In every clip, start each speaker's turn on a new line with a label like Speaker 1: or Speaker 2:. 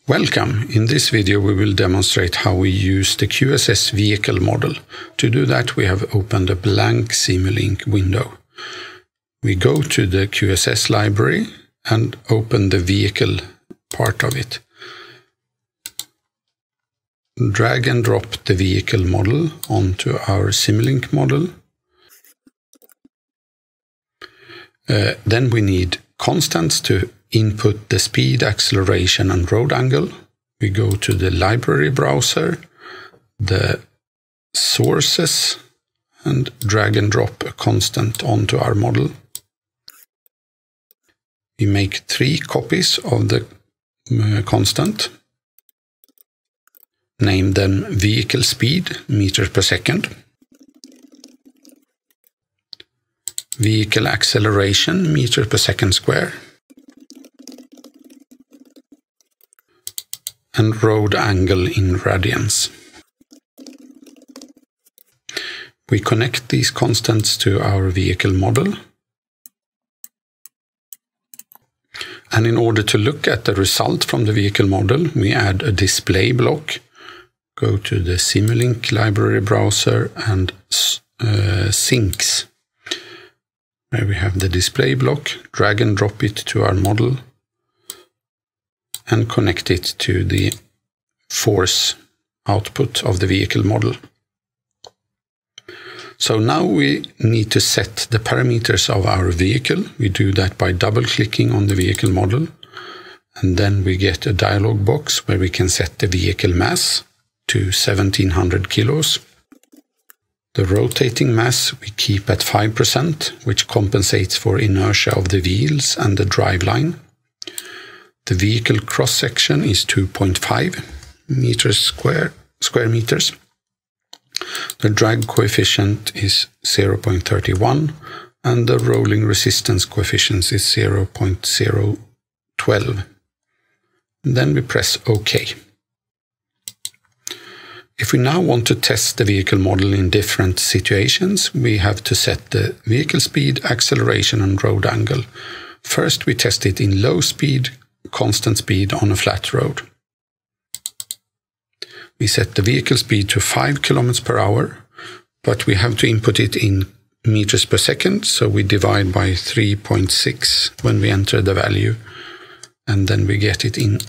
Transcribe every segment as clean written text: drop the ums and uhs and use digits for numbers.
Speaker 1: Welcome. In this video we will demonstrate how we use the QSS vehicle model. To do that we have opened a blank Simulink window. We go to the QSS library and open the vehicle part of it. Drag and drop the vehicle model onto our Simulink model. Then we need constants to input the speed, acceleration and road angle. We go to the library browser, the sources, and drag and drop a constant onto our model. We make 3 copies of the constant. Name them vehicle speed, meters per second. Vehicle acceleration, meter per second square. And road angle in radians. We connect these constants to our vehicle model. And in order to look at the result from the vehicle model, we add a display block. Go to the Simulink library browser and Sinks, where we have the display block, drag and drop it to our model and connect it to the force output of the vehicle model. So now we need to set the parameters of our vehicle. We do that by double-clicking on the vehicle model, and then we get a dialog box where we can set the vehicle mass to 1700 kilos. The rotating mass we keep at 5%, which compensates for inertia of the wheels and the driveline. The vehicle cross-section is 2.5 meters square meters. The drag coefficient is 0.31 and the rolling resistance coefficient is 0.012. Then we press OK. If we now want to test the vehicle model in different situations, we have to set the vehicle speed, acceleration and road angle. First we test it in low speed, constant speed on a flat road. We set the vehicle speed to 5 km per hour, but we have to input it in meters per second, so we divide by 3.6 when we enter the value, and then we get it in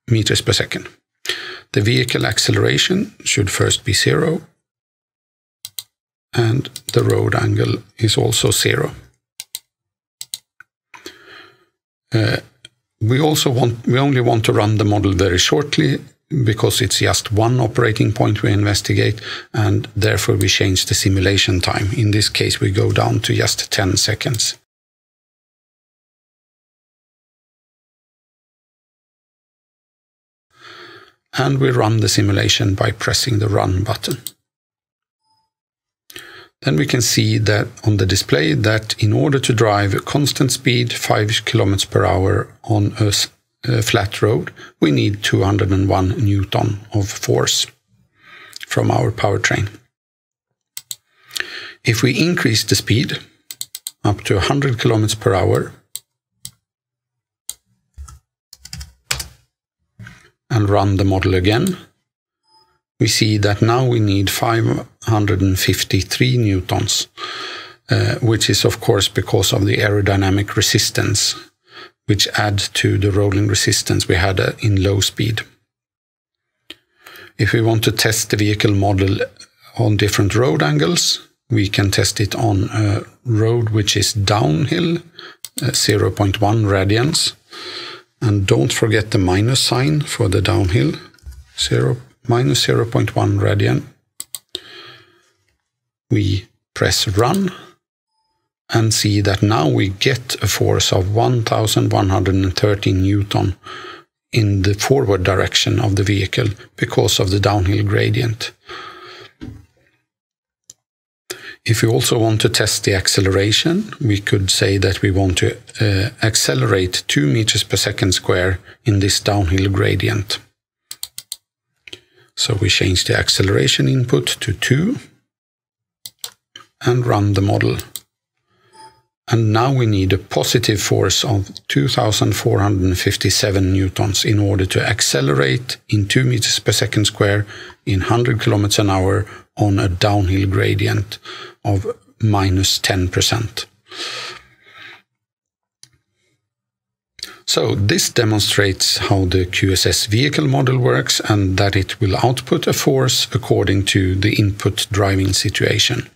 Speaker 1: meters per second. The vehicle acceleration should first be 0, and the road angle is also 0. We only want to run the model very shortly because it's just one operating point we investigate, and therefore we change the simulation time. In this case we go down to just 10 seconds. And we run the simulation by pressing the Run button. Then we can see that on the display that in order to drive a constant speed 5 km per hour on a flat road, we need 201 Newton of force from our powertrain. If we increase the speed up to 100 km per hour and run the model again, we see that now we need 553 newtons, which is of course because of the aerodynamic resistance, which add to the rolling resistance we had in low speed. If we want to test the vehicle model on different road angles, we can test it on a road which is downhill, 0.1 radians. And don't forget the minus sign for the downhill, minus 0.1 radian. We press Run and see that now we get a force of 1113 Newton in the forward direction of the vehicle because of the downhill gradient. If we also want to test the acceleration, we could say that we want to accelerate 2 meters per second square in this downhill gradient. So we change the acceleration input to 2 and run the model. And now we need a positive force of 2,457 newtons in order to accelerate in 2 meters per second square in 100 kilometers an hour on a downhill gradient of minus 10%. So this demonstrates how the QSS vehicle model works and that it will output a force according to the input driving situation.